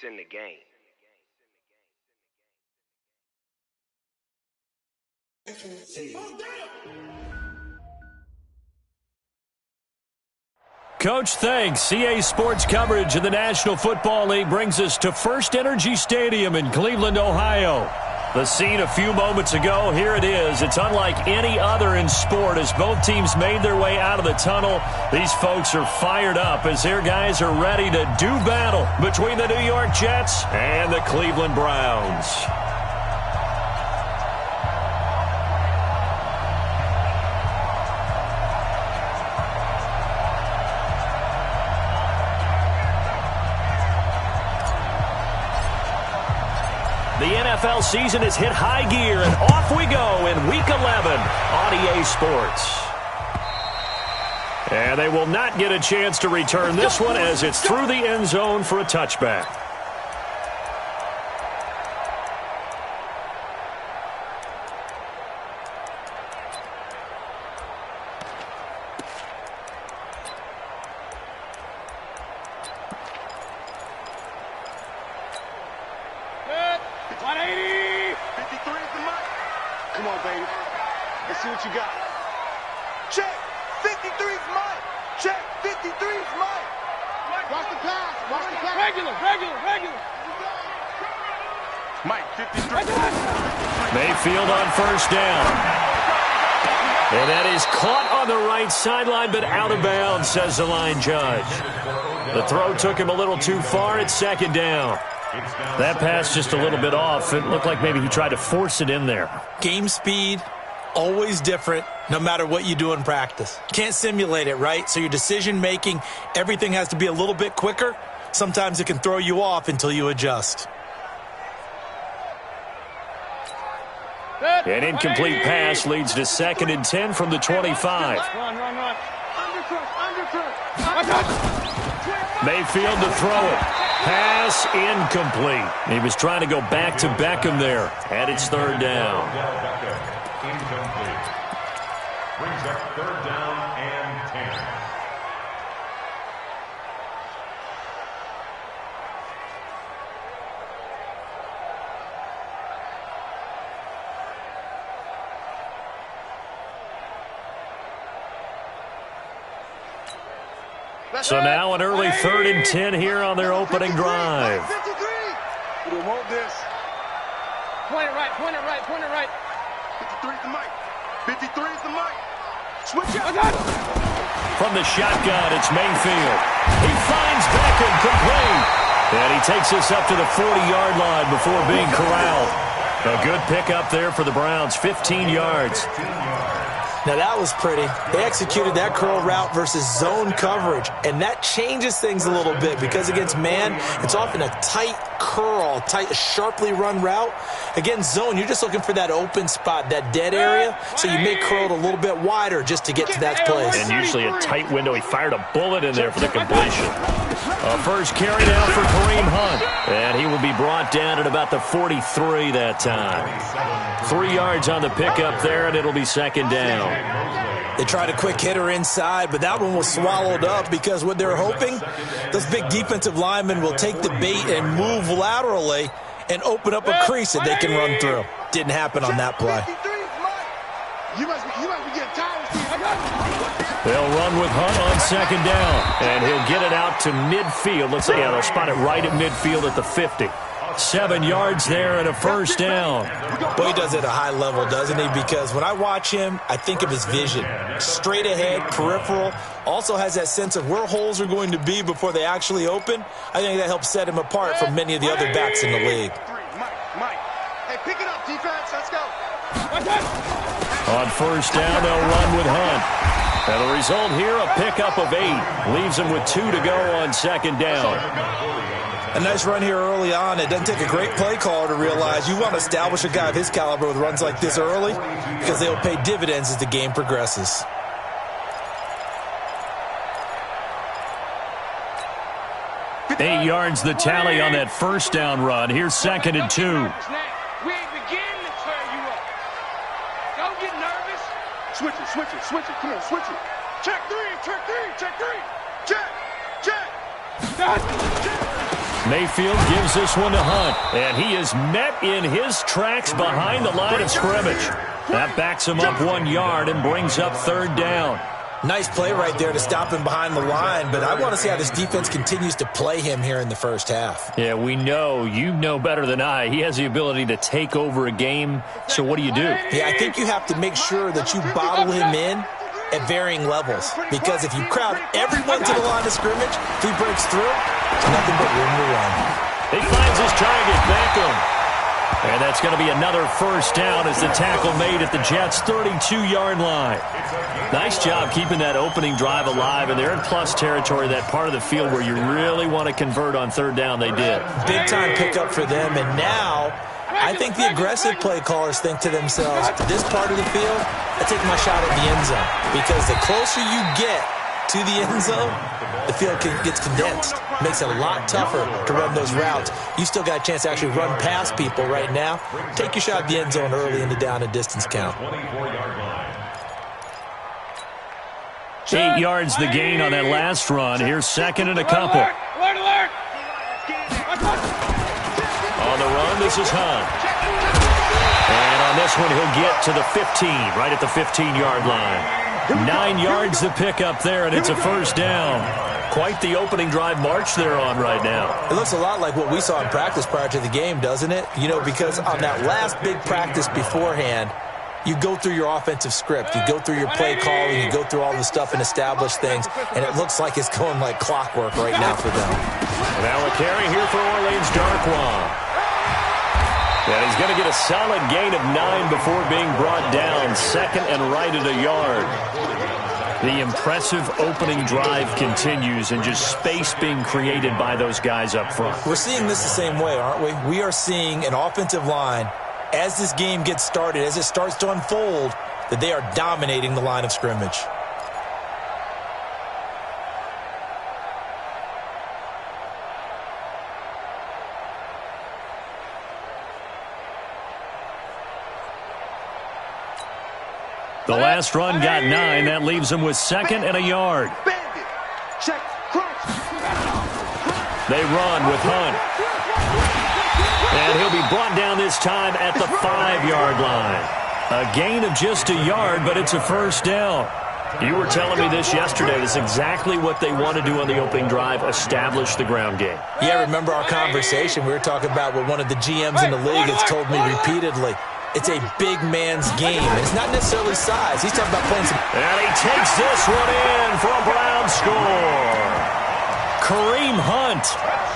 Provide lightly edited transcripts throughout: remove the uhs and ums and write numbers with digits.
in the game. Coach, thanks. CA Sports coverage of the National Football League brings us to First Energy Stadium in Cleveland, Ohio. The scene a few moments ago, here it is. It's unlike any other in sport as both teams made their way out of the tunnel. These folks are fired up as their guys are ready to do battle between the New York Jets and the Cleveland Browns. The NFL season has hit high gear, and off we go in Week 11 on EA Sports. And they will not get a chance to return this one as it's through the end zone for a touchback. Come on, baby. Let's see what you got. Check. 53's mine. Check. 53's mine. Watch the pass. Watch the pass. Regular. Mike, 53. Mayfield on first down. And that is caught on the right sideline, but out of bounds, says the line judge. The throw took him a little too far. It's second down. That pass just a little bit off. It looked like maybe he tried to force it in there. Game speed, always different, no matter what you do in practice. Can't simulate it, right? So your decision-making, everything has to be a little bit quicker. Sometimes it can throw you off until you adjust. An incomplete pass leads to 2nd and 10 from the 25. Run. Mayfield to throw it. Pass incomplete. He was trying to go back to Beckham there. And it's third down. Incomplete. Brings up third down and 10. So now an early 3rd and 10 here on their opening drive. 53. We don't want this. Point it right. 53's the mic. 53's the mic. Switch up. From the shotgun, it's Mayfield. He finds Beckham complete. And he takes us up to the 40-yard line before being corralled. A good pickup there for the Browns, 15 yards. Now that was pretty. They executed that curl route versus zone coverage, and that changes things a little bit because against man, it's often a tight curl, sharply run route. Against zone, you're just looking for that open spot, that dead area, so you may curl it a little bit wider just to get to that place. And usually a tight window. He fired a bullet in there for the completion. A first carry down for Kareem Hunt, and he will be brought down at about the 43 that time. 3 yards on the pickup there, and it'll be second down. They tried a quick hitter inside, but that one was swallowed up because what they're hoping, those big defensive linemen will take the bait and move laterally and open up a crease that they can run through. Didn't happen on that play. You must be getting tired. They'll run with Hunt on second down, and he'll get it out to midfield. Let's see, they'll spot it right at midfield at the 50. 7 yards there and a first down. Boy, he does it at a high level, doesn't he? Because when I watch him, I think of his vision. Straight ahead, peripheral. Also has that sense of where holes are going to be before they actually open. I think that helps set him apart from many of the other backs in the league. Mike. Hey, pick it up, defense. Let's go. On first down, they'll run with Hunt. And the result here, a pickup of 8. Leaves them with 2 to go on second down. A nice run here early on. It doesn't take a great play caller to realize you want to establish a guy of his caliber with runs like this early because they'll pay dividends as the game progresses. Eight yards the tally on that first down run. Here's second and 2. We ain't beginning to turn you up. Don't get nervous. Switch it. Come on, switch it. Check three. Check. Mayfield gives this one to Hunt, and he is met in his tracks behind the line of scrimmage. That backs him up 1 yard and brings up third down. Nice play right there to stop him behind the line, but I want to see how this defense continues to play him here in the first half. Yeah, we know. You know better than I. He has the ability to take over a game, so what do you do? Yeah, I think you have to make sure that you bottle him in at varying levels, because if you crowd everyone to the line of scrimmage, if he breaks through, it's nothing but room to run. He finds his target, Beckham. And that's going to be another first down as the tackle made at the Jets' 32-yard line. Nice job keeping that opening drive alive, and they're in plus territory, that part of the field where you really want to convert on third down. They did. Big-time pickup for them, and now I think the aggressive play callers think to themselves, this part of the field, I take my shot at the end zone, because the closer you get to the end zone, the field gets condensed. Makes it a lot tougher to run those routes. You still got a chance to actually run past people right now. Take your shot at the end zone early in the down and distance count. 8 yards the gain on that last run. Here's second and a couple. On the run, this is Hunt. And on this one, he'll get to the 15, right at the 15-yard line. 9 yards to pick up there, and it's a first down. Quite the opening drive march they're on right now. It looks a lot like what we saw in practice prior to the game, doesn't it? You know, because on that last big practice beforehand, you go through your offensive script. You go through your play calling. You go through all the stuff and establish things, and it looks like it's going like clockwork right now for them. Now a carry here for Orleans Darkwa. And he's going to get a solid gain of 9 before being brought down. Second and right at a yard. The impressive opening drive continues, and just space being created by those guys up front. We're seeing this the same way, aren't we? We are seeing an offensive line, as this game gets started, as it starts to unfold, that they are dominating the line of scrimmage. The last run got 9. That leaves him with second and a yard. They run with Hunt. And he'll be brought down this time at the 5-yard line. A gain of just a yard, but it's a first down. You were telling me this yesterday. This is exactly what they want to do on the opening drive, establish the ground game. Yeah, remember our conversation? We were talking about what one of the GMs in the league has told me repeatedly. It's a big man's game, and it's not necessarily size. He's talking about playing some... And he takes this one in for a Brown score. Kareem Hunt,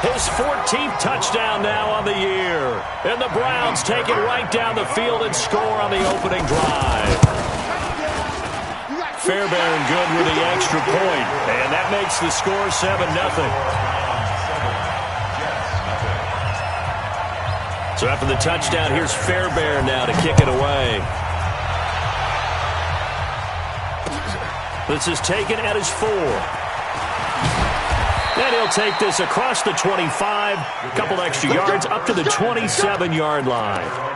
his 14th touchdown now on the year. And the Browns take it right down the field and score on the opening drive. Fairbairn good with the extra point, and that makes the score 7-0. So after the touchdown, here's Fairbairn now to kick it away. This is taken at his 4. And he'll take this across the 25, a couple extra yards, up to the 27-yard line.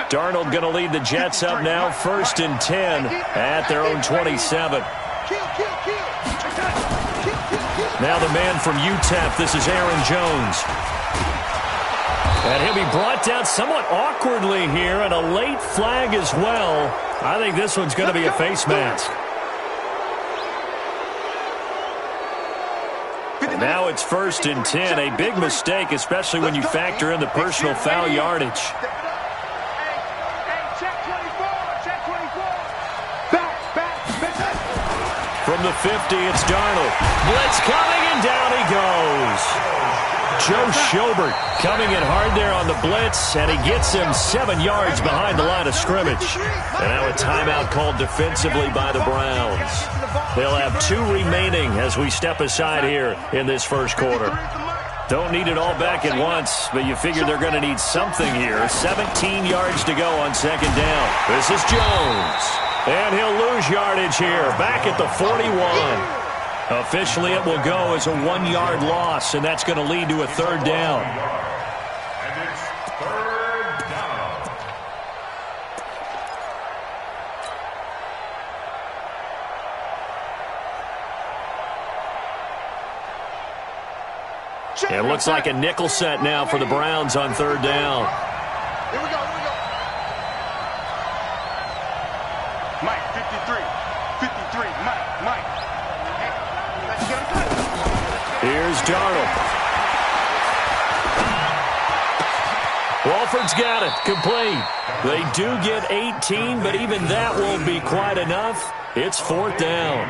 Darnold going to lead the Jets up now, 1st and 10 at their own 27. Now the man from UTEP, this is Aaron Jones. And he'll be brought down somewhat awkwardly here, and a late flag as well. I think this one's going to be a face mask. And now it's 1st and 10, a big mistake, especially when you factor in the personal foul yardage. From the 50, it's Darnold. Blitz coming, and down he goes. Joe Schobert coming in hard there on the blitz, and he gets him 7 yards behind the line of scrimmage. And now a timeout called defensively by the Browns. They'll have 2 remaining as we step aside here in this first quarter. Don't need it all back at once, but you figure they're going to need something here. 17 yards to go on second down. This is Jones. And he'll lose yardage here, back at the 41. Officially, it will go as a 1-yard loss, and that's going to lead to a third down. And it's third down. It looks like a nickel set now for the Browns on third down. Here we go. Mike, 53. 53. Mike. Here's Darnold. Walford's got it. Complete. They do get 18, but even that won't be quite enough. It's fourth down.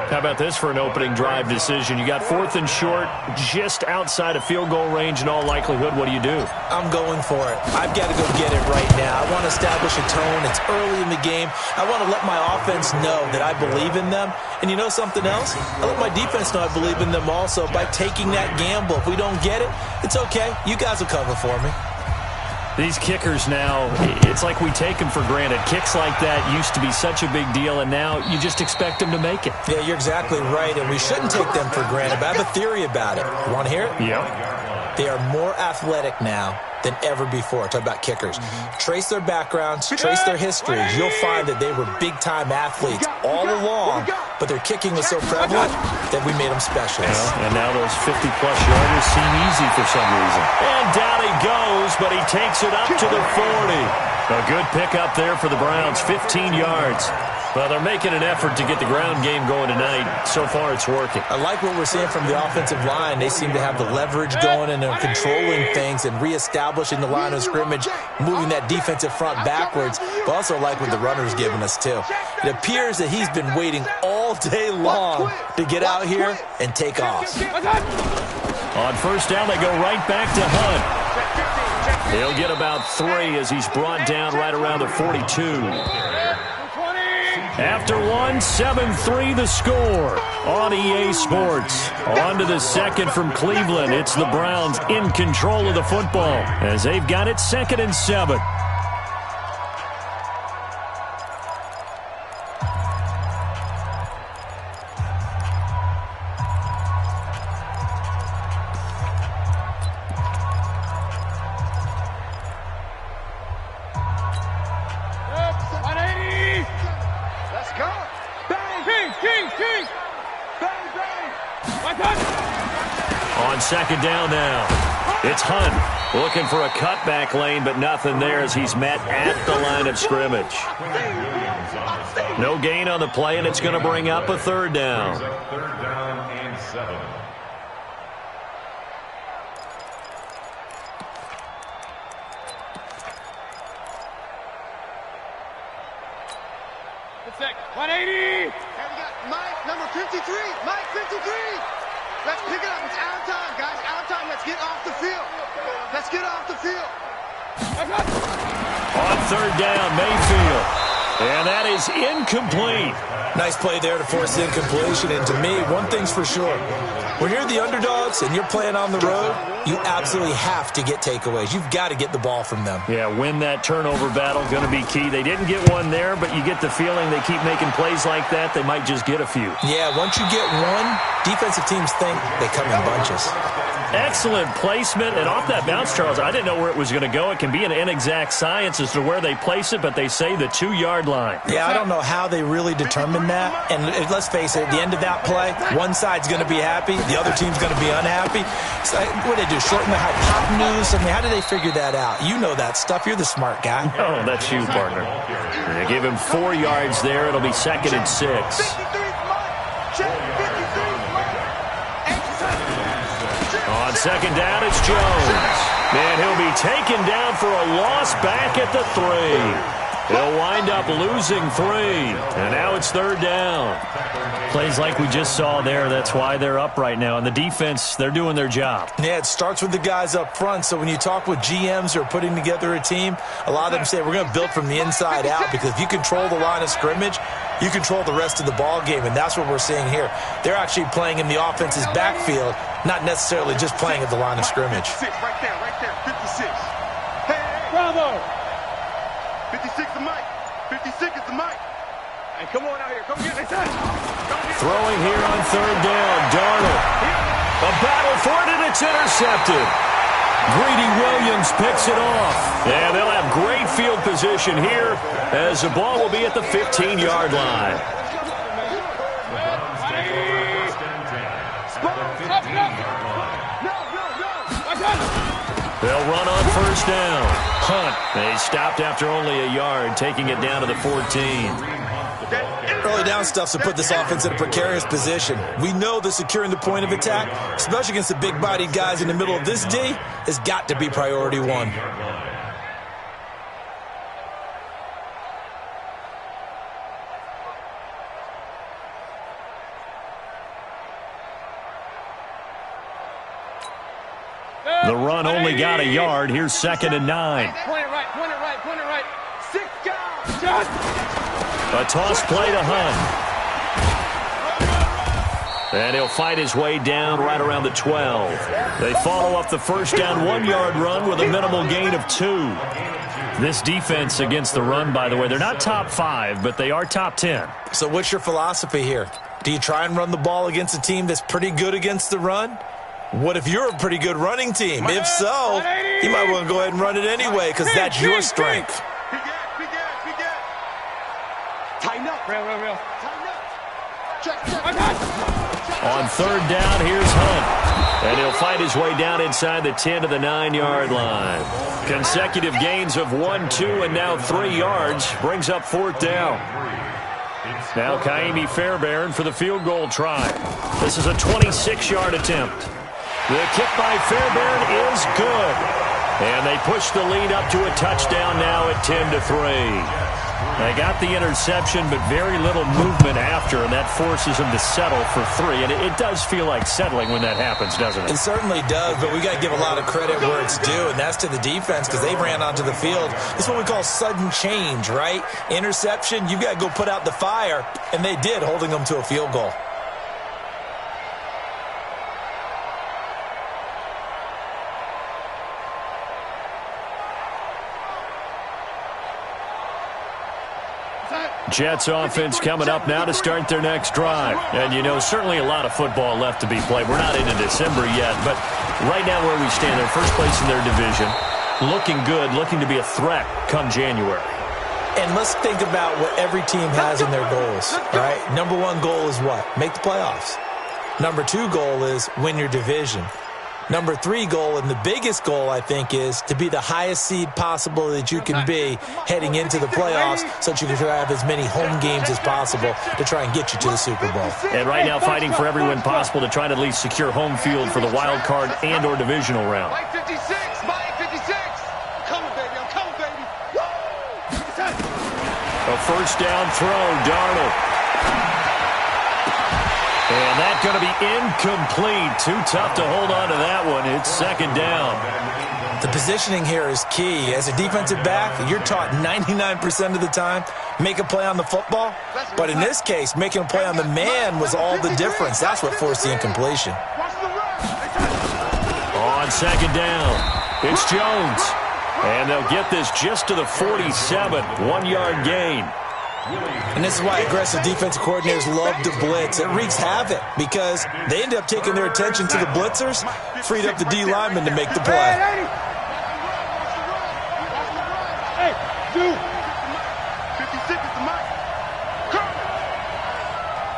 How about this for an opening drive decision? You got fourth and short, just outside of field goal range in all likelihood. What do you do? I'm going for it. I've got to go get it right now. I want to establish a tone. It's early in the game. I want to let my offense know that I believe in them. And you know something else? I let my defense know I believe in them also by taking that gamble. If we don't get it, it's okay. You guys will cover for me. These kickers now, it's like we take them for granted. Kicks like that used to be such a big deal, and now you just expect them to make it. Yeah, you're exactly right, and we shouldn't take them for granted. But I have a theory about it. You want to hear it? Yeah. They are more athletic now than ever before. Talk about kickers. Trace their backgrounds, trace their histories. You'll find that they were big-time athletes all along, but their kicking was so prevalent that we made them specialists. Yeah, and now those 50-plus yarders seem easy for some reason. And down he goes, but he takes it up to the 40. A good pickup there for the Browns, 15 yards. Well, they're making an effort to get the ground game going tonight. So far, it's working. I like what we're seeing from the offensive line. They seem to have the leverage going, and they're controlling things and reestablishing the line of scrimmage, moving that defensive front backwards. But also like what the runner's giving us, too. It appears that he's been waiting all day long to get out here and take off. On first down, they go right back to Hunt. He'll get about 3 as he's brought down right around the 42. After one, 7-3 the score on EA Sports. On to the second from Cleveland. It's the Browns in control of the football as they've got it 2nd and 7. On second down now, it's Hunt looking for a cutback lane, but nothing there as he's met at the line of scrimmage. No gain on the play, and it's going to bring up a third down. Third down and 7. Good sec. 180. And we got Mike, number 53. Mike, 53. Let's pick it up. It's out of time, guys. Out of time. Let's get off the field. Let's get off the field. On third down, Mayfield. And that is incomplete. Nice play there to force incompletion. And to me, one thing's for sure. When you're the underdogs and you're playing on the road, you absolutely have to get takeaways. You've got to get the ball from them. Yeah, win that turnover battle, going to be key. They didn't get one there, but you get the feeling they keep making plays like that, they might just get a few. Yeah, once you get one, defensive teams think they come in bunches. Excellent placement, and off that bounce, Charles, I didn't know where it was going to go. It can be an inexact science as to where they place it, but they say the 2-yard line. Yeah, I don't know how they really determine that. And let's face it, at the end of that play, one side's going to be happy, the other team's going to be unhappy. It's like, what do they do, shorten the hypotenuse? I mean, how do they figure that out? You know that stuff. You're the smart guy. Oh, that's you, partner. They give him 4 yards there. It'll be 2nd and 6. 53's Mike. Check. 53's Mike. On second down, it's Jones. And he'll be taken down for a loss back at the 3. They'll wind up losing 3. And now it's third down. Plays like we just saw there. That's why they're up right now. And the defense, they're doing their job. Yeah, it starts with the guys up front. So when you talk with GMs who are putting together a team, a lot of them say we're going to build from the inside out, because if you control the line of scrimmage, you control the rest of the ball game. And that's what we're seeing here. They're actually playing in the offense's backfield, not necessarily just playing at the line of scrimmage. 56 right there, 56. Hey, Bravo. 56 is Mike. 56 is the Mike. Hey, come on out here. Come get it. Throwing here on third down, Darnold. A battle for it, and it's intercepted. Greedy Williams picks it off. And they'll have great field position here as the ball will be at the 15-yard line. They'll run on first down. Hunt. They stopped after only a yard, taking it down to the 14. Early down stuff's to put this offense in a precarious position. We know that securing the point of attack, especially against the big-bodied guys in the middle of this D, has got to be priority one. The run only got a yard. Here's 2nd and 9. Point it right, point it right, point it right. 6 guys. A toss play to Hunt. And he'll fight his way down right around the 12. They follow up the first down 1-yard run with a minimal gain of 2. This defense against the run, by the way, they're not top 5, but they are top 10. So what's your philosophy here? Do you try and run the ball against a team that's pretty good against the run? What if you're a pretty good running team? If so, you might want to go ahead and run it anyway because that's your strength. Tighten up. Real. Tighten up. Check. On 3rd down, here's Hunt. And he'll fight his way down inside the 10 to the 9-yard line. Consecutive gains of 1, 2, and now 3 yards brings up 4th down. Now Kaimi Fairbairn for the field goal try. This is a 26-yard attempt. The kick by Fairbairn is good. And they push the lead up to a touchdown now at 10-3. They got the interception, but very little movement after, and that forces them to settle for 3. And it does feel like settling when that happens, doesn't it? It certainly does, but we got to give a lot of credit where it's due, and that's to the defense because they ran onto the field. It's what we call sudden change, right? Interception, you've got to go put out the fire, and they did, holding them to a field goal. Jets offense coming up now to start their next drive. And, you know, certainly a lot of football left to be played. We're not into December yet, but right now where we stand, they're first place in their division, looking good, looking to be a threat come January. And let's think about what every team has in their goals, right? Number 1 goal is what? Make the playoffs. Number 2 goal is win your division. Number 3 goal, and the biggest goal, I think, is to be the highest seed possible that you can be heading into the playoffs so that you can have as many home games as possible to try and get you to the Super Bowl. And right now fighting for every win possible to try to at least secure home field for the wild card and or divisional round. Mike 56, Mike 56. I'm coming, baby, I'm coming, baby. Woo! A first down throw, Darnold. And that's going to be incomplete. Too tough to hold on to that one. It's 2nd down. The positioning here is key. As a defensive back, you're taught 99% of the time, make a play on the football. But in this case, making a play on the man was all the difference. That's what forced the incompletion. On 2nd down, it's Jones. And they'll get this just to the 47, 1-yard gain. And this is why aggressive defensive coordinators love to blitz. It wreaks havoc because they end up taking their attention to the blitzers, freed up the D lineman to make the play. Hey, dude. 56 is the mic.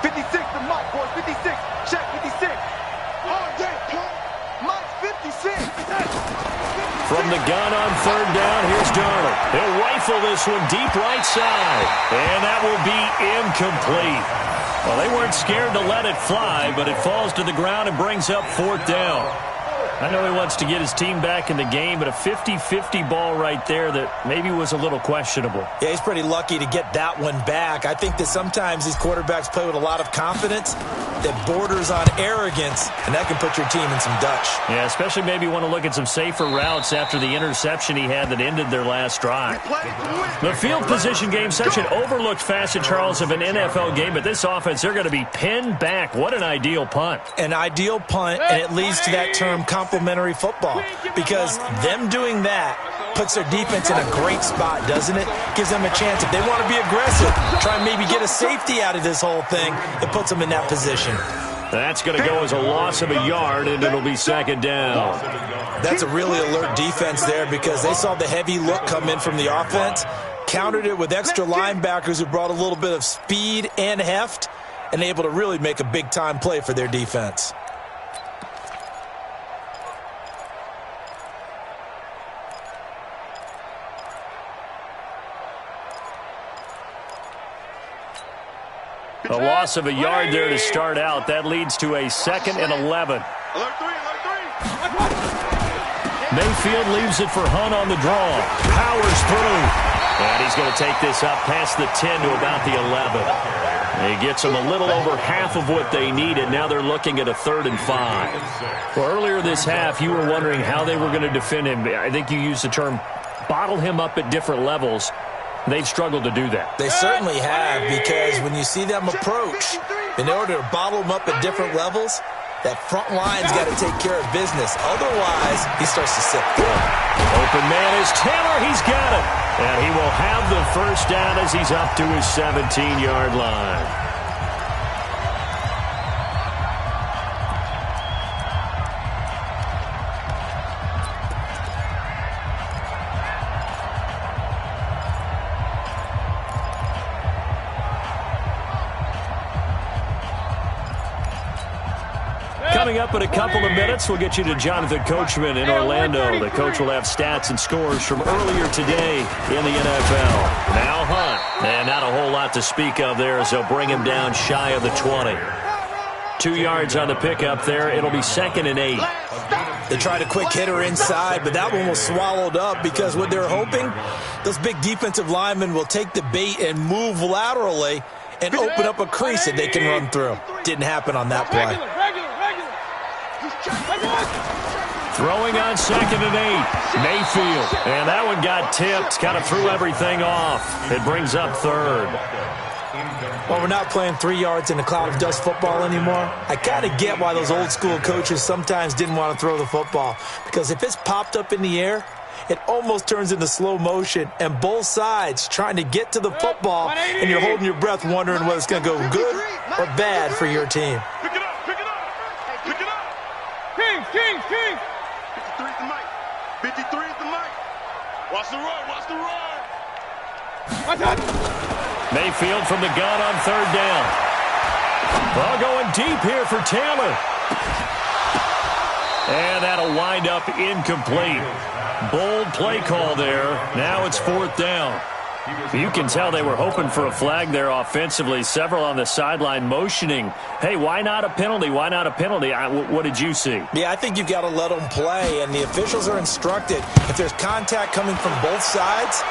56 the mic, boys. 56. Check 56. All day, Mike 56. From the gun on 3rd down, here's Darnold. He'll rifle this one deep right side. And that will be incomplete. Well, they weren't scared to let it fly, but it falls to the ground and brings up 4th down. I know he wants to get his team back in the game, but a 50-50 ball right there that maybe was a little questionable. Yeah, he's pretty lucky to get that one back. I think that sometimes these quarterbacks play with a lot of confidence that borders on arrogance, and that can put your team in some Dutch. Yeah, especially maybe want to look at some safer routes after the interception he had that ended their last drive. The field position game, such an overlooked facet, Charles, of an NFL game, but this offense, they're going to be pinned back. What an ideal punt. An ideal punt, and it leads to that term complementary football, because them doing that puts their defense in a great spot, doesn't it? Gives them a chance. If they want to be aggressive, try and maybe get a safety out of this whole thing, it puts them in that position. That's going to go as a loss of a yard, and it'll be 2nd down. That's a really alert defense there because they saw the heavy look come in from the offense, countered it with extra linebackers who brought a little bit of speed and heft, and able to really make a big-time play for their defense. A loss of a yard there to start out. That leads to a 2nd and 11. Alert 3, alert 3. Mayfield leaves it for Hunt on the draw. Powers through. And he's going to take this up past the 10 to about the 11. He gets them a little over half of what they needed. Now they're looking at a 3rd and 5. Well, earlier this half, you were wondering how they were going to defend him. I think you used the term bottle him up at different levels. They've struggled to do that. They certainly have, because when you see them approach, in order to bottle them up at different levels, that front line's got to take care of business. Otherwise, he starts to sip through. Open man is Taylor. He's got it. And he will have the first down as he's up to his 17-yard line. Coming up in a couple of minutes, we'll get you to Jonathan Coachman in Orlando. The coach will have stats and scores from earlier today in the NFL. Now Hunt, and not a whole lot to speak of there as they'll bring him down shy of the 20. 2 yards on the pickup there. It'll be 2nd and 8. They tried a quick hitter inside, but that one was swallowed up because what they're hoping, those big defensive linemen will take the bait and move laterally and open up a crease that they can run through. Didn't happen on that play. Throwing on 2nd and 8. Mayfield. And that one got tipped. Kind of threw everything off. It brings up 3rd. Well, we're not playing 3 yards in a cloud of dust football anymore. I kind of get why those old school coaches sometimes didn't want to throw the football. Because if it's popped up in the air, it almost turns into slow motion. And both sides trying to get to the football, and you're holding your breath wondering whether it's going to go good or bad for your team. Pick it up, pick it up. Pick it up. King. 53 is the mic. 53 is the mic. Watch the run, watch the run. Mayfield from the gun on 3rd down. Ball going deep here for Taylor. And that'll wind up incomplete. Bold play call there. Now it's 4th down. You can tell they were hoping for a flag there offensively. Several on the sideline motioning, hey, why not a penalty? Why not a penalty? What did you see? Yeah, I think you've got to let them play, and the officials are instructed. If there's contact coming from both sides,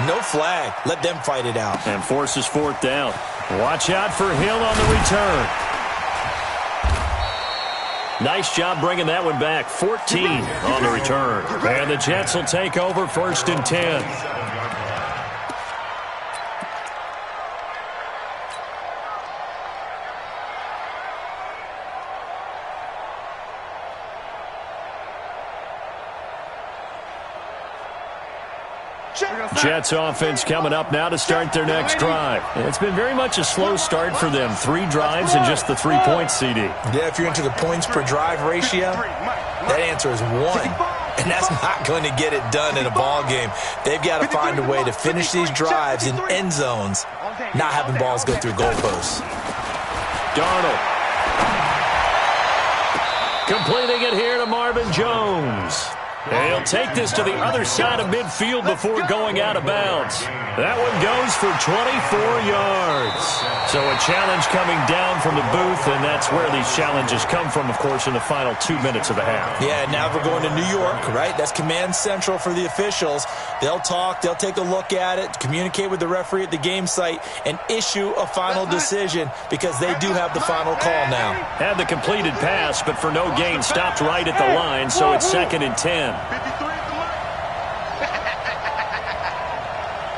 no flag. Let them fight it out. And forces 4th down. Watch out for Hill on the return. Nice job bringing that one back. 14 on the return. And the Jets will take over 1st and 10. Jets offense coming up now to start their next drive. It's been very much a slow start for them. 3 drives and just the 3 points, CD. Yeah, if you're into the points per drive ratio, that answer is 1. And that's not going to get it done in a ball game. They've got to find a way to finish these drives in end zones, not having balls go through goalposts. Darnold. Completing it here to Marvin Jones. He'll take this to the other side of midfield before going out of bounds. That one goes for 24 yards. So a challenge coming down from the booth, and that's where these challenges come from, of course, in the final 2 minutes of the half. Yeah, now we're going to New York, right? That's command central for the officials. They'll talk, they'll take a look at it, communicate with the referee at the game site, and issue a final decision because they do have the final call now. Had the completed pass, but for no gain, stopped right at the line, so it's 2nd and 10. 53 is the mic.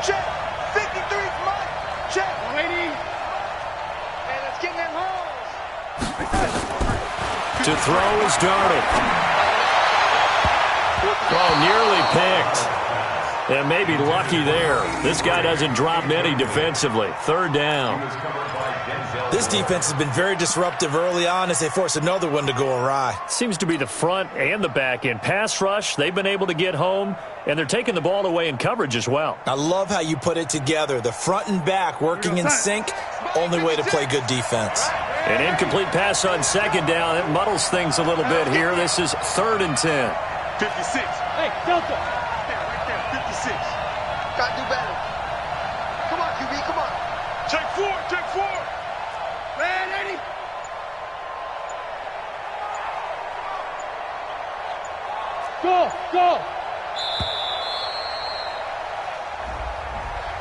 Check. 53 is the mic. Check. Lady. Hey, let's get in them holes. To throw is Darnold. Oh, nearly picked. And maybe lucky there. This guy doesn't drop many defensively. 3rd down. This defense has been very disruptive early on as they force another one to go awry. Seems to be the front and the back end. Pass rush, they've been able to get home, and they're taking the ball away in coverage as well. I love how you put it together. The front and back working in sync, only way to play good defense. An incomplete pass on 2nd down. It muddles things a little bit here. This is 3rd and 10. 56. Hey, Delta. Right there, 56. Gotta do better. Come on, QB, come on. Check 4, check 4. Go, go.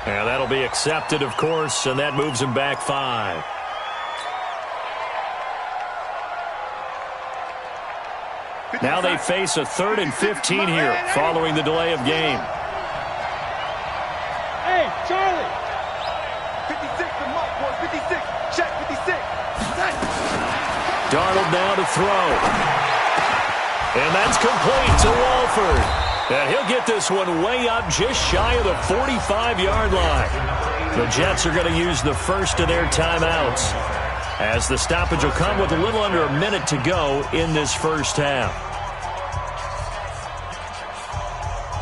And that'll be accepted, of course, and that moves him back 5. Now they face a 3rd and 15 here following the delay of game. Hey, Charlie. 56 to Mike, boy. 56. Check, 56. Darnold now to throw. And that's complete to Walford. And he'll get this one way up just shy of the 45-yard line. The Jets are going to use the first of their timeouts, as the stoppage will come with a little under a minute to go in this first half.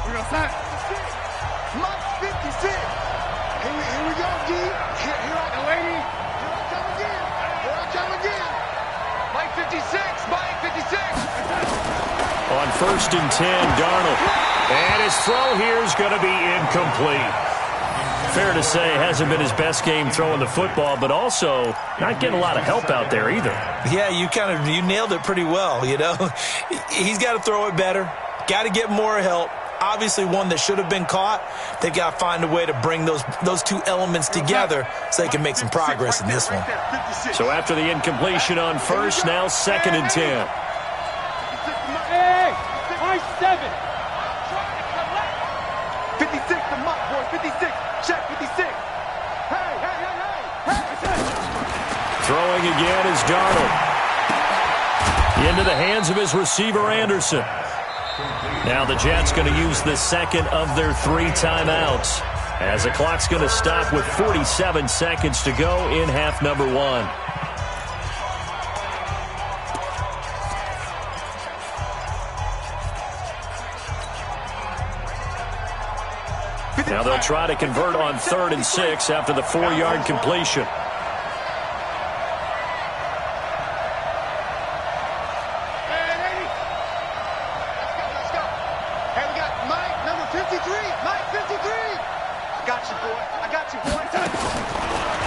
We're going to sign. Mike 56. Here we go, D. Here I come again. Here I come again. Mike 56. Mike 56. On 1st and 10, Darnold. And his throw here is going to be incomplete. Fair to say, hasn't been his best game throwing the football, but also not getting a lot of help out there either. Yeah, you nailed it pretty well, you know. He's got to throw it better. Got to get more help. Obviously one that should have been caught. They've got to find a way to bring those two elements together so they can make some progress in this one. So after the incompletion on 1st, now 2nd and 10. Hey, Mike 7. 56 to Mike, boy. 56. Check, 56. Hey. Throwing again is Darnold. Into the hands of his receiver, Anderson. Now the Jets going to use the second of their 3 timeouts, as the clock's going to stop with 47 seconds to go in half number 1. Now they'll try to convert on 3rd and 6 after the 4-yard completion. Let's go. Hey, we got Mike, number 53. Mike 53. I got you, boy.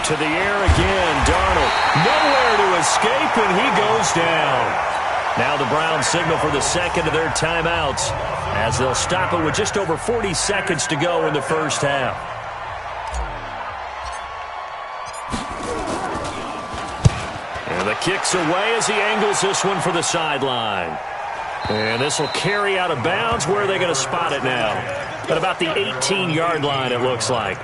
To the air again, Darnold. Nowhere to escape, and he goes down. Now the Browns signal for the second of their timeouts, as they'll stop it with just over 40 seconds to go in the first half. And the kick's away as he angles this one for the sideline. And this will carry out of bounds. Where are they going to spot it now? At about the 18-yard line, it looks like.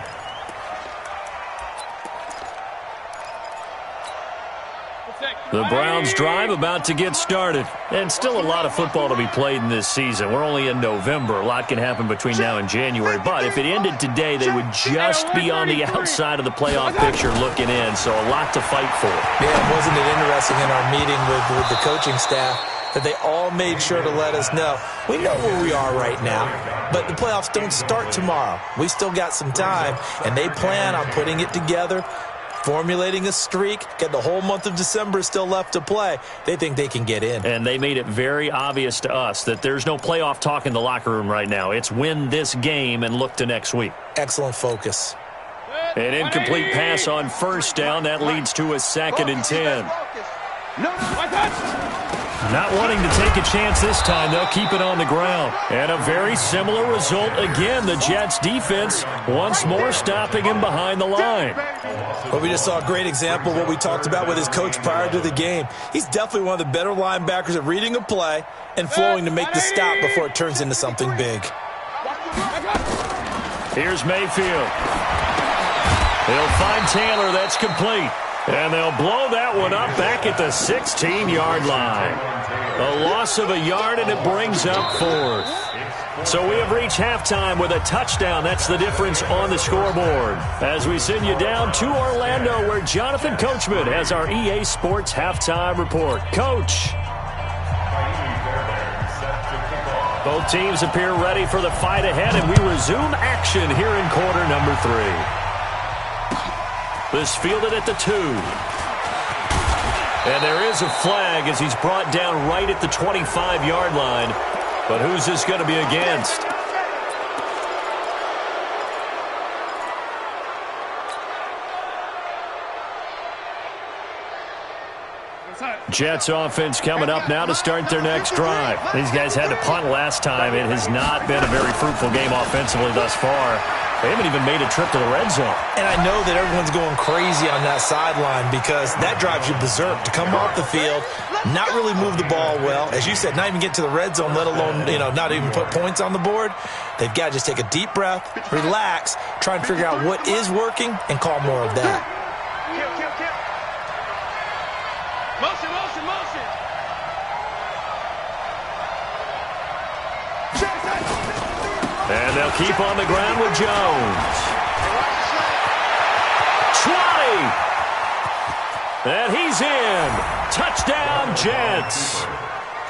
The Browns drive about to get started. And still a lot of football to be played in this season. We're only in November. A lot can happen between now and January. But if it ended today, they would just be on the outside of the playoff picture looking in. So a lot to fight for. Yeah, wasn't it interesting in our meeting with the coaching staff that they all made sure to let us know. We know where we are right now, but the playoffs don't start tomorrow. We still got some time, and they plan on putting it together, formulating a streak, got the whole month of December still left to play. They think they can get in. And they made it very obvious to us that there's no playoff talk in the locker room right now. It's win this game and look to next week. Excellent focus. An incomplete pass on 1st down. That leads to a 2nd and 10. Not wanting to take a chance this time, they'll keep it on the ground. And a very similar result again. The Jets defense once more stopping him behind the line. Well, we just saw a great example of what we talked about with his coach prior to the game. He's definitely one of the better linebackers at reading a play and flowing to make the stop before it turns into something big. Here's Mayfield. They'll find Taylor. That's complete. And they'll blow that one up back at the 16-yard line. A loss of a yard, and it brings up 4th. So we have reached halftime with a touchdown. That's the difference on the scoreboard. As we send you down to Orlando, where Jonathan Coachman has our EA Sports halftime report. Coach. Both teams appear ready for the fight ahead, and we resume action here in quarter number 3. This fielded at the 2. And there is a flag as he's brought down right at the 25-yard line. But who's this going to be against? Jets offense coming up now to start their next drive. These guys had to punt last time. It has not been a very fruitful game offensively thus far. They haven't even made a trip to the red zone. And I know that everyone's going crazy on that sideline because that drives you berserk to come off the field, not really move the ball well. As you said, not even get to the red zone, let alone, not even put points on the board. They've got to just take a deep breath, relax, try and figure out what is working, and call more of that. Motion, motion, motion. And they'll keep on the ground with Jones. 20. And he's in. Touchdown, Jets.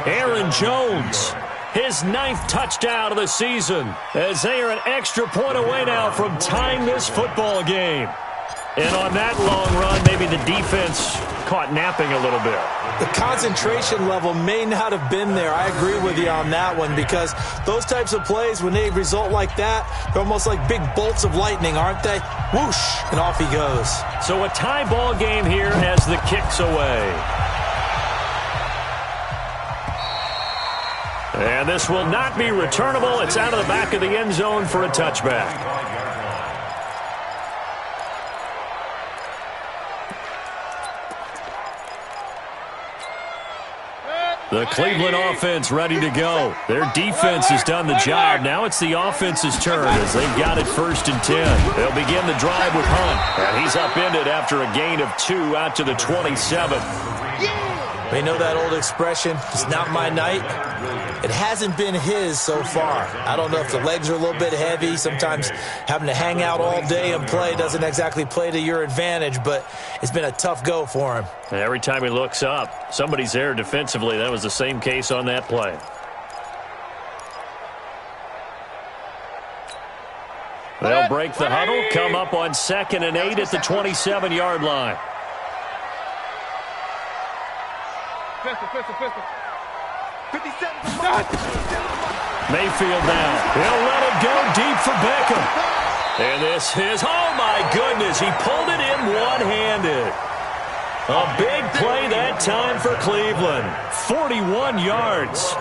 Aaron Jones, his 9th touchdown of the season, as they are an extra point away now from tying this football game. And on that long run, maybe the defense caught napping a little bit. The concentration level may not have been there. I agree with you on that one because those types of plays, when they result like that, they're almost like big bolts of lightning, aren't they? Whoosh, and off he goes. So a tie ball game here as the kick's away. And this will not be returnable. It's out of the back of the end zone for a touchback. The Cleveland offense ready to go. Their defense has done the job. Now it's the offense's turn as they've got it 1st and 10. They'll begin the drive with Hunt. And he's upended after a gain of 2 out to the 27. They know that old expression, it's not my night. It hasn't been his so far. I don't know if the legs are a little bit heavy. Sometimes having to hang out all day and play doesn't exactly play to your advantage, but it's been a tough go for him. And every time he looks up, somebody's there defensively. That was the same case on that play. They'll break the huddle, come up on 2nd and 8 at the 27-yard line. Mayfield now. He'll let it go deep for Beckham. And this is, oh my goodness, he pulled it in one-handed. A big play that time for Cleveland. 41 yards.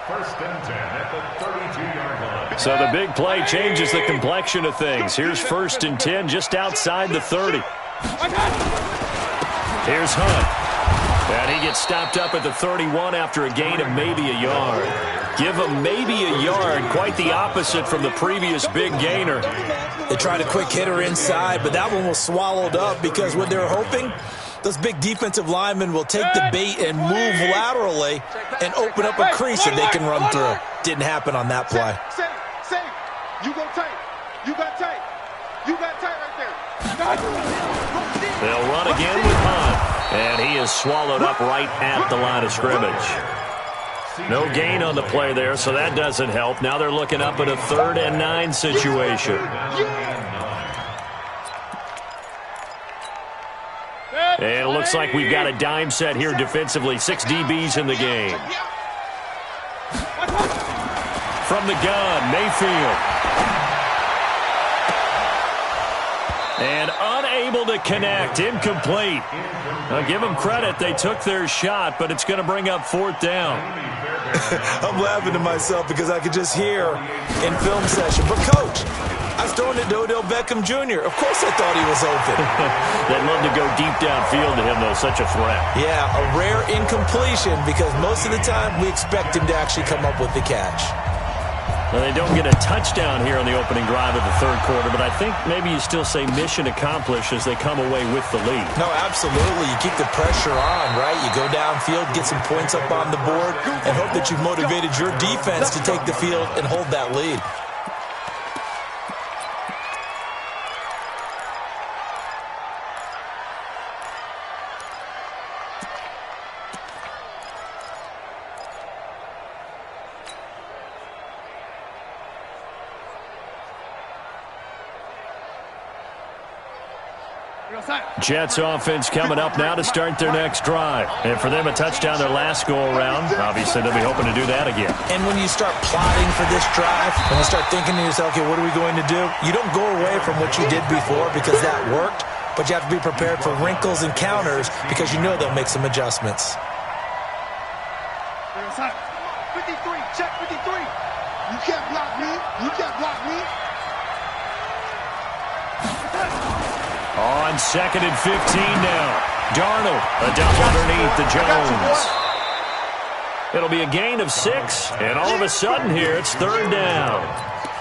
First and 10 at the 32-yard line. So the big play changes the complexion of things. Here's 1st and 10 just outside the 30. Here's Hunt. And he gets stopped up at the 31 after a gain of maybe a yard. Give him maybe a yard. Quite the opposite from the previous big gainer. They tried a quick hitter inside, but that one was swallowed up because what they're hoping, those big defensive linemen will take the bait and move laterally and open up a crease that they can run through. Didn't happen on that play. Say, you go tight. You got tight. You got tight right there. They'll run again with Hunt. And he is swallowed up right at the line of scrimmage. No gain on the play there, so that doesn't help. Now they're looking up at a 3rd and 9 situation. And it looks like we've got a dime set here defensively. 6 DBs in the game. From the gun, Mayfield. And unable to connect, incomplete. Now give them credit, they took their shot, but it's going to bring up 4th down. I'm laughing to myself because I could just hear in film session, but coach, I was throwing it to Odell Beckham Jr. Of course I thought he was open. They'd love to go deep downfield to him, though, such a threat. Yeah, a rare incompletion because most of the time we expect him to actually come up with the catch. Well, they don't get a touchdown here on the opening drive of the 3rd quarter, but I think maybe you still say mission accomplished as they come away with the lead. No, absolutely. You keep the pressure on, right? You go downfield, get some points up on the board, and hope that you've motivated your defense to take the field and hold that lead. Jets offense coming up now to start their next drive. And for them, a touchdown their last go-around. Obviously, they'll be hoping to do that again. And when you start plotting for this drive, when you start thinking to yourself, okay, what are we going to do? You don't go away from what you did before because that worked. but you have to be prepared for wrinkles and counters because you know they'll make some adjustments. 53, check 53. You can't block me. You can't block me. On 2nd and 15 now. Darnold, a dump underneath to Jones. It'll be a gain of 6, and all of a sudden here it's 3rd down.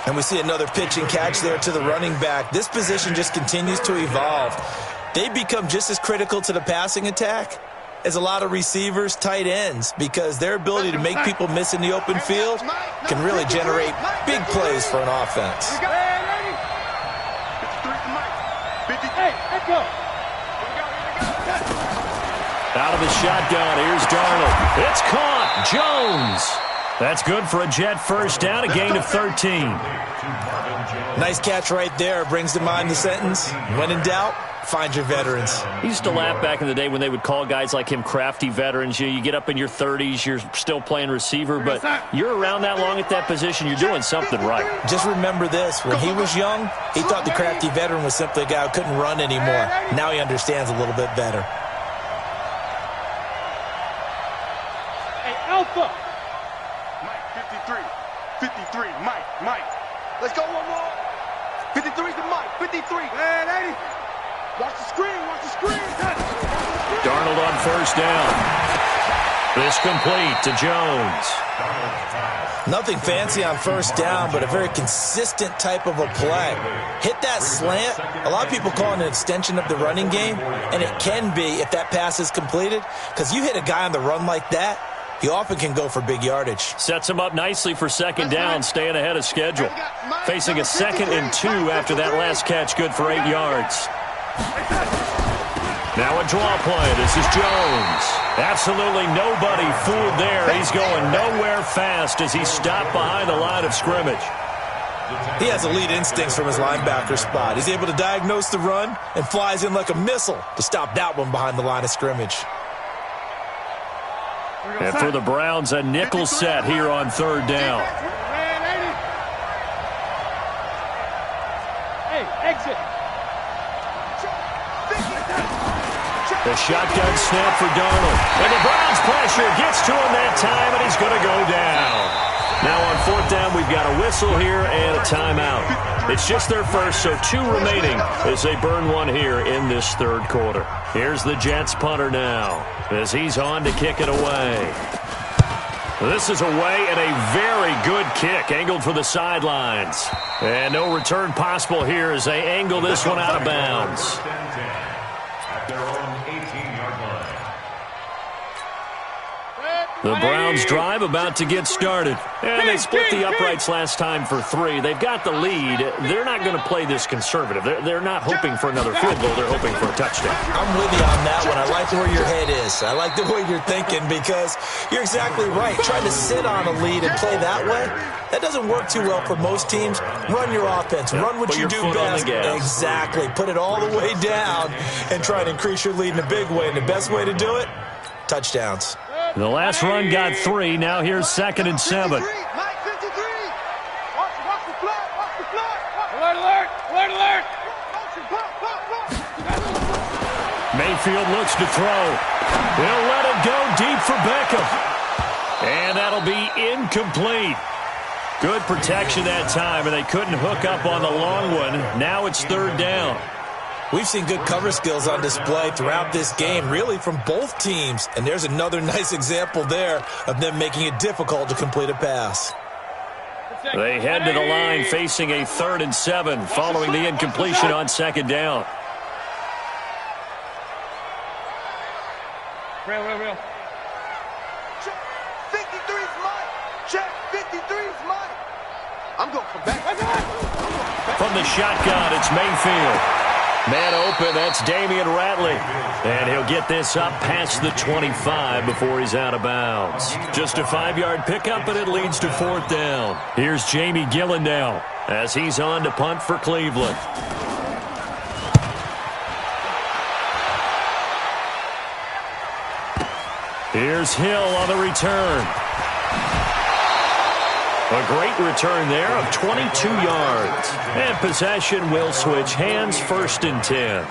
And we see another pitch and catch there to the running back. This position just continues to evolve. They become just as critical to the passing attack as a lot of receivers, tight ends, because their ability to make people miss in the open field can really generate big plays for an offense. Out of the shotgun, here's Darnold. It's caught. Jones. That's good for a Jet first down, a gain of 13. Nice catch right there. Brings to mind the sentence, when in doubt, find your veterans. He used to laugh back in the day when they would call guys like him crafty veterans. You get up in your 30s, you're still playing receiver, but you're around that long at that position, you're doing something right. Just remember this. When he was young, he thought the crafty veteran was simply a guy who couldn't run anymore. Now he understands a little bit better. Hey, Alpha. Mike, 53, Mike. Let's go one more. 53's to Mike, 53. Hey, 80. Watch the screen. Darnold on first down. This complete to Jones. Nothing fancy on first down, but a very consistent type of a play. Hit that slant. A lot of people call it an extension of the running game, and it can be if that pass is completed, because you hit a guy on the run like that, he often can go for big yardage. Sets him up nicely for 2nd down, staying ahead of schedule. Facing a 2nd and 2 after that last catch, good for 8 yards. Now a draw play. This is Jones. Absolutely nobody fooled there. He's going nowhere fast as he's stopped behind the line of scrimmage. He has elite instincts from his linebacker spot. He's able to diagnose the run and flies in like a missile to stop that one behind the line of scrimmage. And for the Browns, a nickel set here on 3rd down. Hey, exit. The shotgun snap for Darnold. And the Browns pressure gets to him that time, and he's going to go down. Now on 4th down, we've got a whistle here and a timeout. It's just their first, so 2 remaining as they burn one here in this 3rd quarter. Here's the Jets punter now as he's on to kick it away. This is away and a very good kick, angled for the sidelines. And no return possible here as they angle this one out of bounds. At their own 18-yard line. The Browns drive about to get started. And they split the uprights last time for 3. They've got the lead. They're not going to play this conservative. They're not hoping for another field goal. They're hoping for a touchdown. I'm with you on that one. I like where your head is. I like the way you're thinking because you're exactly right. Trying to sit on a lead and play that way, that doesn't work too well for most teams. Run your offense. Run what you do best. Exactly. Put it all the way down and try to increase your lead in a big way. And the best way to do it, touchdowns. The last run got 3. Now here's 2nd and 7. Mike, 53. Watch the flag. Alert. Mayfield looks to throw. He'll let it go deep for Beckham. And that'll be incomplete. Good protection that time, and they couldn't hook up on the long one. Now it's 3rd down. We've seen good cover skills on display throughout this game, really from both teams. And there's another nice example there of them making it difficult to complete a pass. They head to the line facing a 3rd and 7 following the incompletion on 2nd down. Real. Check, 53's Mike. Check, 53's Mike. I'm going to come back. From the shotgun, it's Mayfield. Man open, that's Damian Ratley. And he'll get this up past the 25 before he's out of bounds. Just a 5-yard pickup, and it leads to 4th down. Here's Jamie Gillen now as he's on to punt for Cleveland. Here's Hill on the return. A great return there of 22 yards. And possession will switch hands, 1st and 10.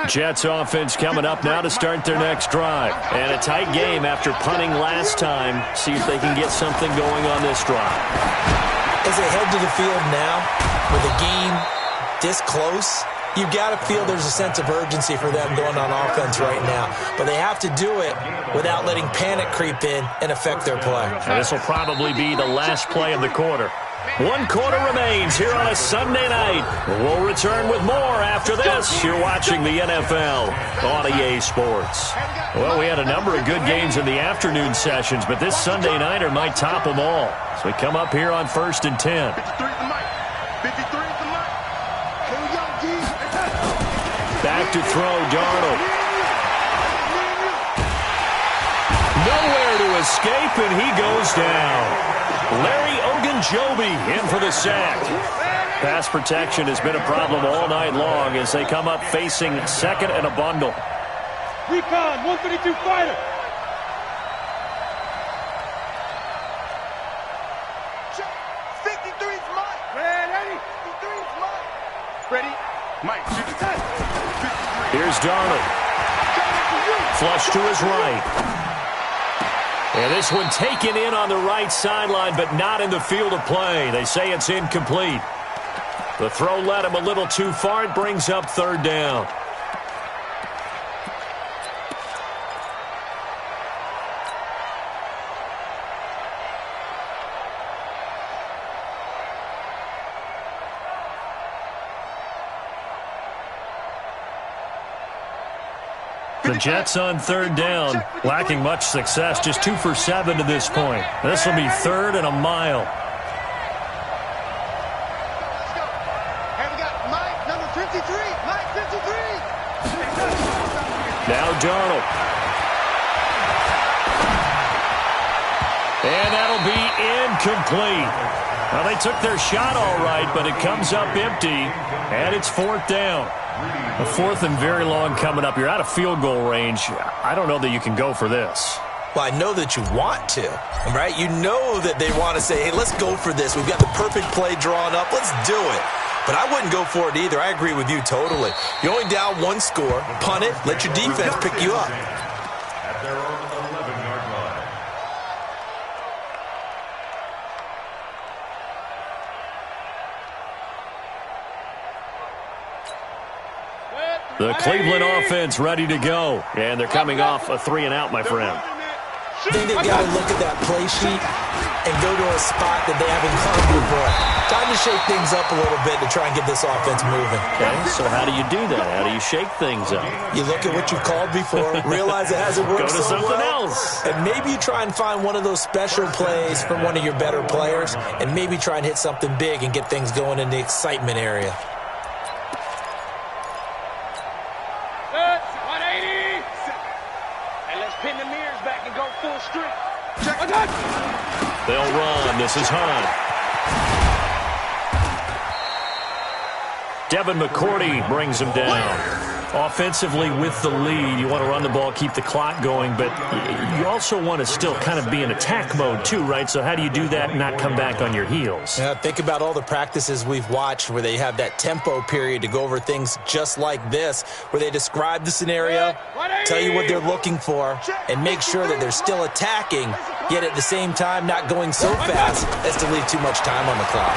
Jets offense coming up now to start their next drive. And a tight game after punting last time. See if they can get something going on this drive. As they head to the field now, with a game this close, you've got to feel there's a sense of urgency for them going on offense right now. But they have to do it without letting panic creep in and affect their play. And this will probably be the last play of the quarter. 1 quarter remains here on a Sunday night. We'll return with more after this. You're watching the NFL on EA Sports. Well, we had a number of good games in the afternoon sessions, but this Sunday nighter might top them all. So we come up here on 1st and 10. 53 is the mic. 53 is the mic. Here we go, G. Back to throw, Darnold. Nowhere to escape, and he goes down. Larry Ogunjobi in for the sack. Pass protection has been a problem all night long as they come up facing second and a bundle. Recon, 132 fighter. Check. 53's Mike. Ready? 53's Mike. Ready? Mike, shoot the test. Here's Darnold. Flush to his right. And this one taken in on the right sideline, but not in the field of play. They say it's incomplete. The throw led him a little too far. It brings up 3rd down. The Jets on 3rd down, lacking much success, just 2 for 7 to this point. This will be 3rd and a mile. Let's go. Here we got Mike, number 53. Mike, 53. Now Darnold. And that'll be incomplete. Well, they took their shot all right, but it comes up empty, and it's 4th down. A 4th and very long coming up. You're out of field goal range. I don't know that you can go for this. Well, I know that you want to, right? You know that they want to say, hey, let's go for this. We've got the perfect play drawn up. Let's do it. But I wouldn't go for it either. I agree with you totally. You're only down 1 score. Punt it. Let your defense pick you up. At their own 11-yard line. The Cleveland offense ready to go. And they're coming off a 3-and-out, my friend. I think they've got to look at that play sheet and go to a spot that they haven't gone before. Time to shake things up a little bit to try and get this offense moving. Okay, so how do you do that? How do you shake things up? You look at what you've called before, realize it hasn't worked Go to so something well, else. and maybe you try and find one of those special plays from one of your better players, and maybe try and hit something big and get things going in the excitement area. 180. And let's pin the mirrors back and go full strength. They'll run. This is Hunt. Devin McCourty brings him down. Offensively with the lead, you want to run the ball, keep the clock going, but you also want to still kind of be in attack mode too, right? So how do you do that and not come back on your heels? Yeah, think about all the practices we've watched where they have that tempo period to go over things just like this, where they describe the scenario, tell you what they're looking for, and make sure that they're still attacking, yet at the same time not going so fast as to leave too much time on the clock.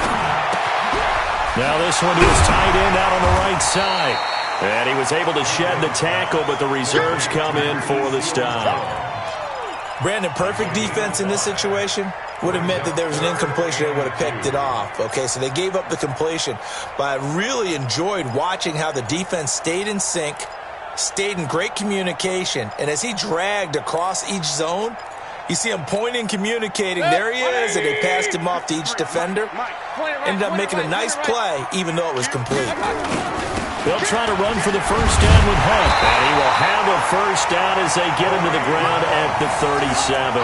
Now this one to his tight end out on the right side. And he was able to shed the tackle, but the reserves come in for the stop. Brandon, perfect defense in this situation would have meant that there was an incompletion. They would have picked it off. Okay, so they gave up the completion. But I really enjoyed watching how the defense stayed in sync, stayed in great communication. And as he dragged across each zone, you see him pointing, communicating. There he is, and they passed him off to each defender. Ended up making a nice play, even though it was complete. They'll try to run for the first down with Hunt, and he will have a first down as they get him to the ground at the 37.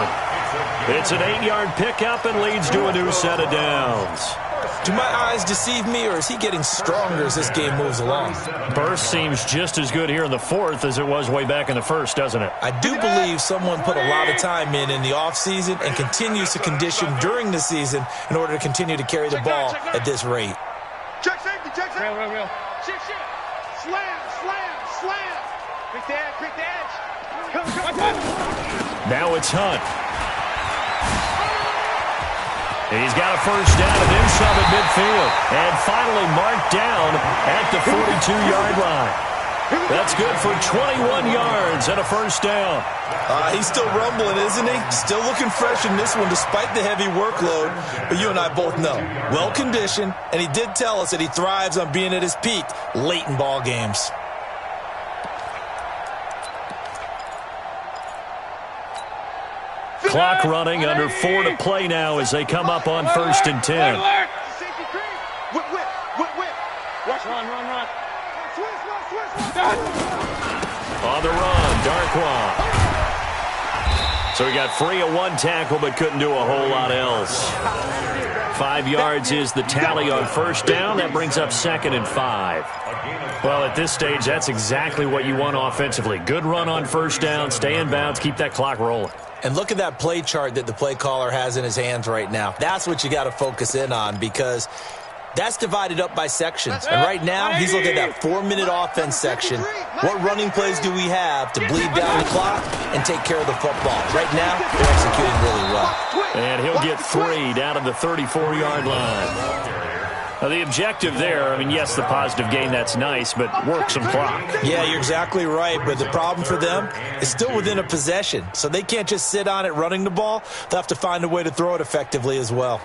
It's an 8-yard pickup and leads to a new set of downs. Do my eyes deceive me, or is he getting stronger as this game moves along? Burst seems just as good here in the 4th as it was way back in the 1st, doesn't it? I do believe someone put a lot of time in the offseason and continues to condition during the season in order to continue to carry the ball at this rate. Check safety, check safety. Real. Shit. Slam. slam. Quick the edge. Come. Now it's Hunt. He's got a first down and then some at midfield. And finally marked down at the 42-yard line. That's good for 21 yards and a first down. He's still rumbling, isn't he? Still looking fresh in this one despite the heavy workload. But you and I both know, well-conditioned, and he did tell us that he thrives on being at his peak late in ball games. Clock running, under 4 to play now as they come up on 1st and 10. Whip. Watch, run. On the run, Darkwa. So he got free of one tackle but couldn't do a whole lot else. 5 yards is the tally on first down. That brings up 2nd and 5. Well, at this stage, that's exactly what you want offensively. Good run on first down, stay in bounds, keep that clock rolling. And look at that play chart that the play caller has in his hands right now. That's what you got to focus in on because that's divided up by sections. And right now, he's looking at that 4-minute offense section. What running plays do we have to bleed down the clock and take care of the football? Right now, they're executing really well. And he'll get 3 down to the 34-yard line. Now, the objective there, I mean, yes, the positive gain, that's nice, but work some clock. Yeah, you're exactly right, but the problem for them is still within a possession, so they can't just sit on it running the ball. They'll have to find a way to throw it effectively as well.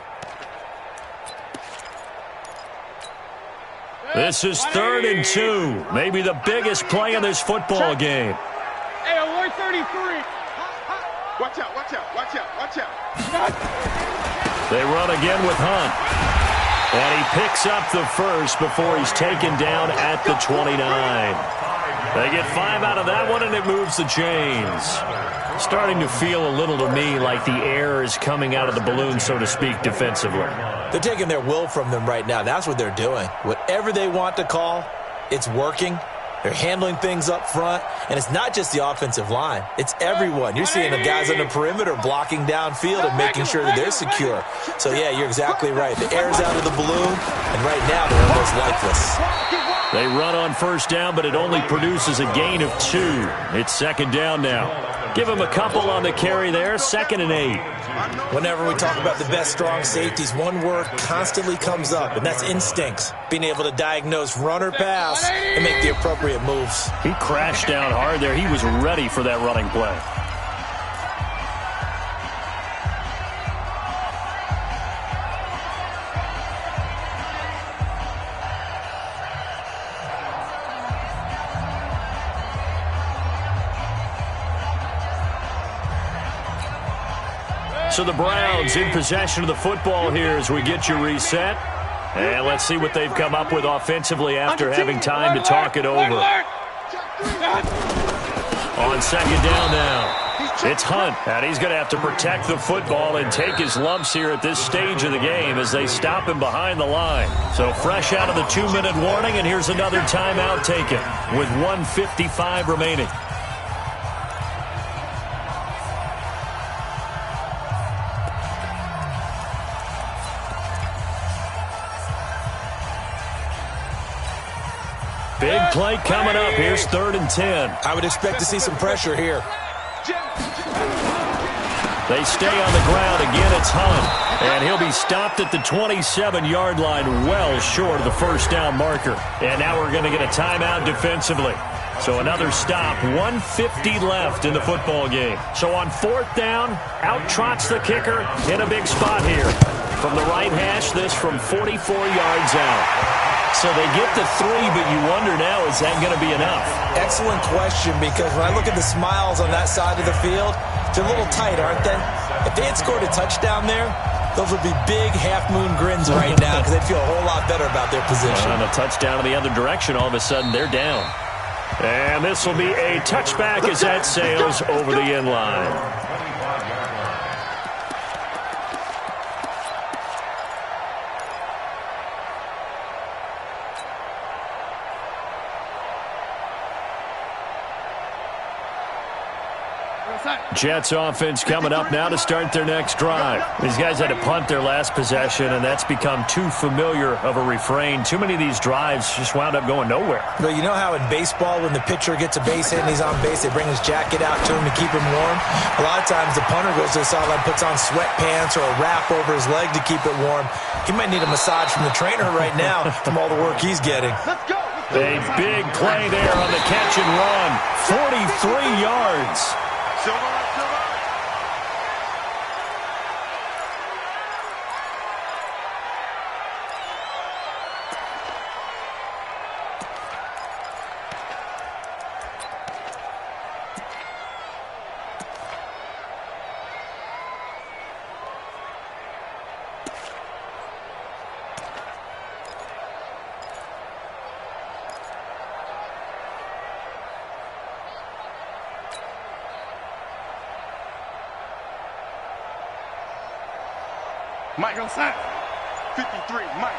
This is 3rd and 2, maybe the biggest play of this football game. Hey, 133. Watch out. They run again with Hunt. And he picks up the first before he's taken down at the 29. They get 5 out of that one, and it moves the chains. Starting to feel a little to me like the air is coming out of the balloon, so to speak, defensively. They're taking their will from them right now. That's what they're doing. Whatever they want to call, it's working. They're handling things up front, and it's not just the offensive line. It's everyone. You're seeing the guys on the perimeter blocking downfield and making sure that they're secure. So, yeah, you're exactly right. The air's out of the balloon, and right now they're almost lifeless. They run on first down, but it only produces a gain of 2. It's 2nd down now. Give him a couple on the carry there, 2nd and 8. Whenever we talk about the best strong safeties, one word constantly comes up, and that's instincts. Being able to diagnose run or pass and make the appropriate moves. He crashed down hard there. He was ready for that running play. So the Browns in possession of the football here as we get you reset. And let's see what they've come up with offensively after having time to talk it over. On 2nd down now, it's Hunt. And he's going to have to protect the football and take his lumps here at this stage of the game as they stop him behind the line. So fresh out of the 2-minute warning, and here's another timeout taken with 1:55 remaining. Big play coming up. Here's 3rd and 10. I would expect to see some pressure here. They stay on the ground. Again, it's Hunt. And he'll be stopped at the 27-yard line, well short of the first down marker. And now we're going to get a timeout defensively. So another stop, 1:50 left in the football game. So on 4th down, out trots the kicker in a big spot here. From the right hash, this from 44 yards out. So they get the 3, but you wonder now, is that going to be enough? Excellent question, because when I look at the smiles on that side of the field, they're a little tight, aren't they? If they had scored a touchdown there, those would be big half-moon grins right now because they'd feel a whole lot better about their position. On a touchdown in the other direction, all of a sudden they're down. And this will be a touchback as that sails over the end line. Jets offense coming up now to start their next drive. These guys had to punt their last possession, and that's become too familiar of a refrain. Too many of these drives just wound up going nowhere. Well, you know how in baseball when the pitcher gets a base hit and he's on base, they bring his jacket out to him to keep him warm? A lot of times the punter goes to the sideline, puts on sweatpants or a wrap over his leg to keep it warm. He might need a massage from the trainer right now from all the work he's getting. Let's go. A big play there on the catch and run. 43 yards. Silver, silver. Mike, 53, Mike.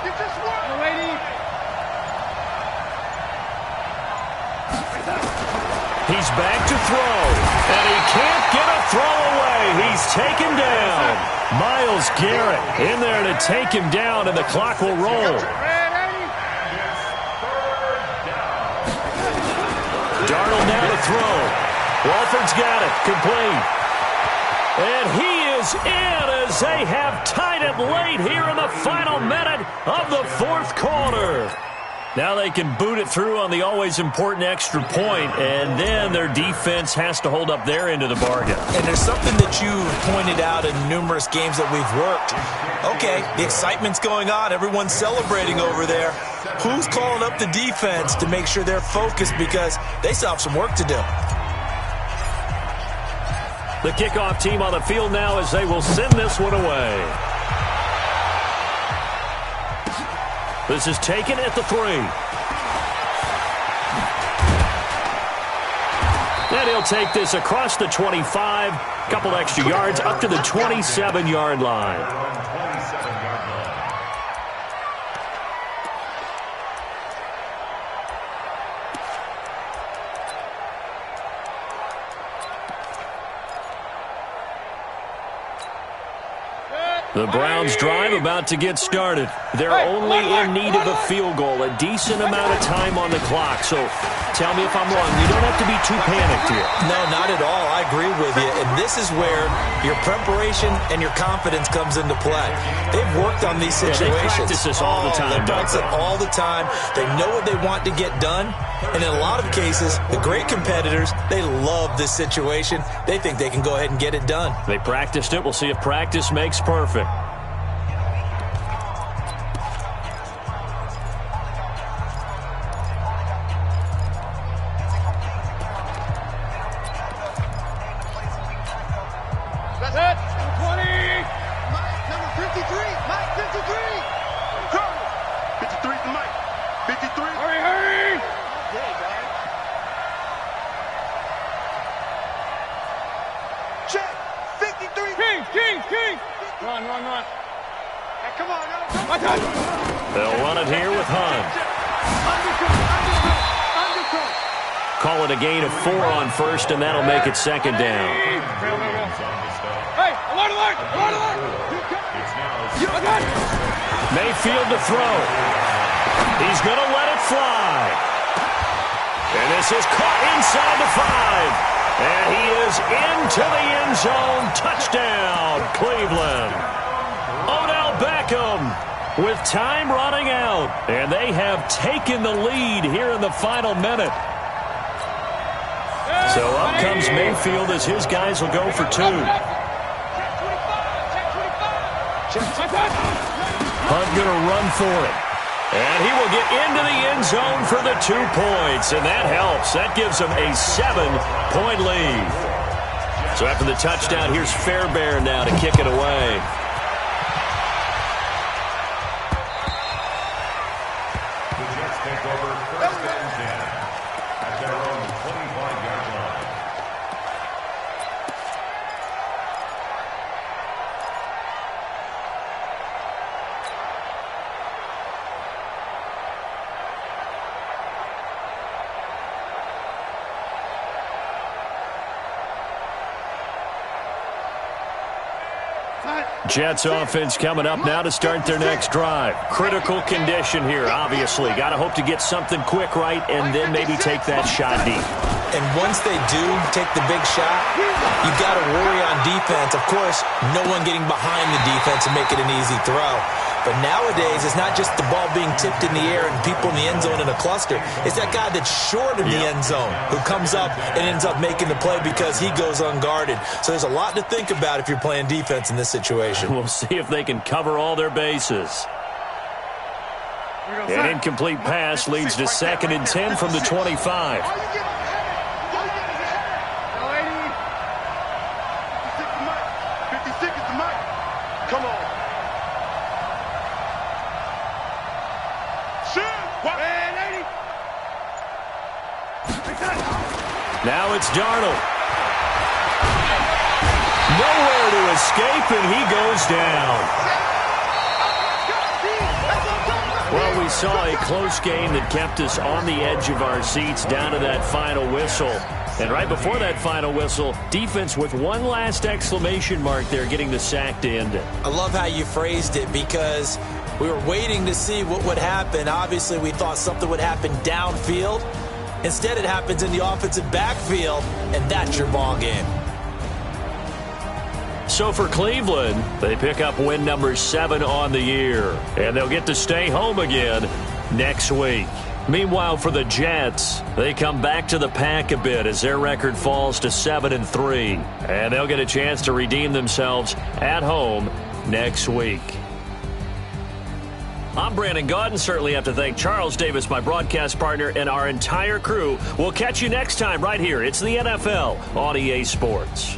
Get this one. Lady. He's back to throw, and he can't get a throw away. He's taken down. Myles Garrett in there to take him down, and the clock will roll. Darnold now to throw. Walford's got it. Complete. And he is in as they have tied it late here in the final minute of the fourth quarter. Now they can boot it through on the always important extra point, and then their defense has to hold up their end of the bargain. And there's something that you've pointed out in numerous games that we've worked. Okay, the excitement's going on. Everyone's celebrating over there. Who's calling up the defense to make sure they're focused because they still have some work to do? The kickoff team on the field now as they will send this one away. This is taken at the 3. And he'll take this across the 25. Couple extra yards up to the 27-yard line. The Browns drive about to get started. They're only in need of a field goal, a decent amount of time on the clock. So tell me if I'm wrong. You don't have to be too panicked here. No, not at all. I agree with you. And this is where your preparation and your confidence comes into play. They've worked on these situations. They practice this all the time. They practice it all the time. They know what they want to get done. And in a lot of cases, the great competitors, they love this situation. They think they can go ahead and get it done. They practiced it. We'll see if practice makes perfect. That's it. 20. Mike, number 53. Mike, 53. Come. 53 to Mike. 53. Hurry, hurry. Okay, guys. Check. 53. King. Run. Hey, come on. They'll run it here with Hunt. Undercoat. Call it a gain of 4 on first, and that'll make it second down. Hey, alert. Mayfield to throw. He's going to let it fly. And this is caught inside the 5. And he is into the end zone. Touchdown, Cleveland. Odell Beckham with time running out. And they have taken the lead here in the final minute. So up comes Mayfield as his guys will go for 2. Hunt going to run for it. And he will get into the end zone for the 2 points. And that helps. That gives them a 7-point lead. So after the touchdown, here's Fairbairn now to kick it away. The Jets take over first and 10 at their own 25-yard line. Jets offense coming up now to start their next drive. Critical condition here, obviously. Got to hope to get something quick right and then maybe take that shot deep. And once they do take the big shot, you've got to worry on defense. Of course, no one getting behind the defense and make it an easy throw. But nowadays, it's not just the ball being tipped in the air and people in the end zone in a cluster. It's that guy that's short of the end zone who comes up and ends up making the play because he goes unguarded. So there's a lot to think about if you're playing defense in this situation. We'll see if they can cover all their bases. An incomplete pass leads to 2nd and 10 from the 25. Come on. Now it's Darnold. Nowhere to escape, and he goes down. Well, we saw a close game that kept us on the edge of our seats down to that final whistle. And right before that final whistle, defense with one last exclamation mark there, getting the sack to end it. I love how you phrased it because we were waiting to see what would happen. Obviously, we thought something would happen downfield. Instead, it happens in the offensive backfield, and that's your ball game. So for Cleveland, they pick up win number 7 on the year, and they'll get to stay home again next week. Meanwhile, for the Jets, they come back to the pack a bit as their record falls to 7-3, and they'll get a chance to redeem themselves at home next week. I'm Brandon Gaudin. Certainly have to thank Charles Davis, my broadcast partner, and our entire crew. We'll catch you next time right here. It's the NFL on EA Sports.